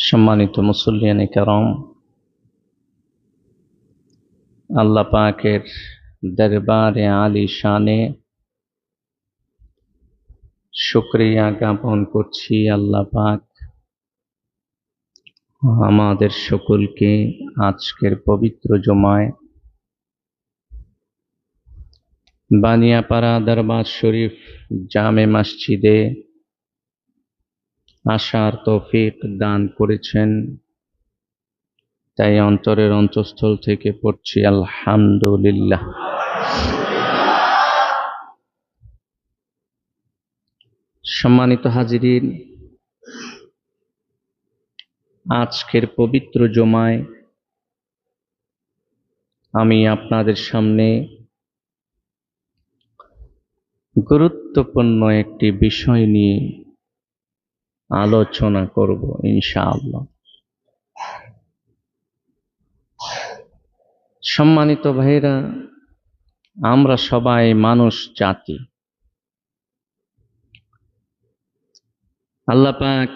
সম্মানিত মুসল্লিয়ানে কেরাম, আল্লাহ পাকের দরবারে আলী শানে শুকরিয়া জ্ঞাপন করছি। আল্লাহ পাক আমাদের সকলকে আজকের পবিত্র জুমায় বানিয়াপাড়া দরবার শরীফ জামে মসজিদে আসার তৌফিক দান করেছেন, তাই অন্তরের অন্তঃস্থল থেকে পড়ছি আলহামদুলিল্লাহ। সম্মানিত হাজিরিন, আজকের পবিত্র জুমায় আমি আপনাদের সামনে গুরুত্বপূর্ণ একটি বিষয় নিয়ে আলোচনা করব ইনশাআল্লাহ। সম্মানিত ভাইরা, আমরা সবাই মানুষ জাতি। আল্লাহ পাক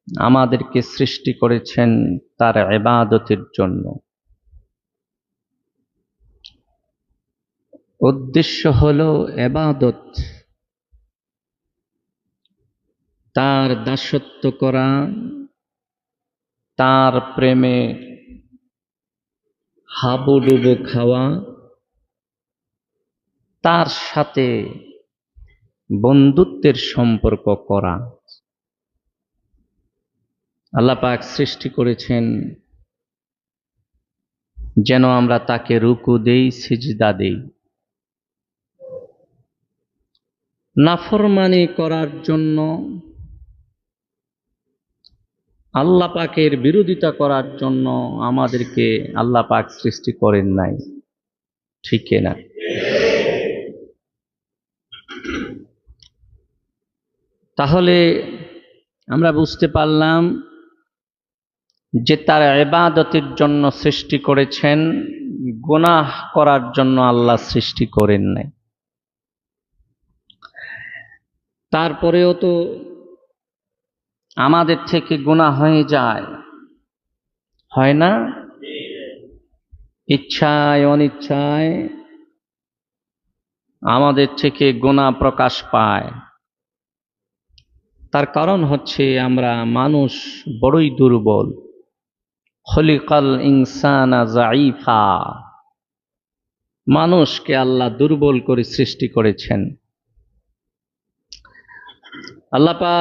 আমাদেরকে সৃষ্টি করেছেন তার ইবাদতের জন্য। উদ্দেশ্য হলো ইবাদত, তার দাসত্ব করা, তার প্রেমে হাবুডুবু খাওয়া, তার সাথে বন্ধুত্বের সম্পর্ক করা। আল্লাহ পাক সৃষ্টি করেছেন যেন আমরা তাকে রুকু দেই, সিজদা দেই। নাফরমানি করার জন্য, আল্লাহ পাকের বিরোধিতা করার জন্য আমাদেরকে আল্লাহ পাক সৃষ্টি করেন নাই, ঠিক না? তাহলে আমরা বুঝতে পারলাম যে তার ইবাদতের জন্য সৃষ্টি করেছেন, গুনাহ করার জন্য আল্লাহ সৃষ্টি করেন নাই। তারপরেও তো আমাদের থেকে গুনাহ হয়ে যায়, হয় না? ইচ্ছায় অনিচ্ছায় আমাদের থেকে গুনাহ প্রকাশ পায়। তার কারণ হচ্ছে আমরা মানুষ বড়ই দুর্বল। খলিকাল ইনসানা যায়ীফা, মানুষকে আল্লাহ দুর্বল করে সৃষ্টি করেছেন। আল্লাহ পাক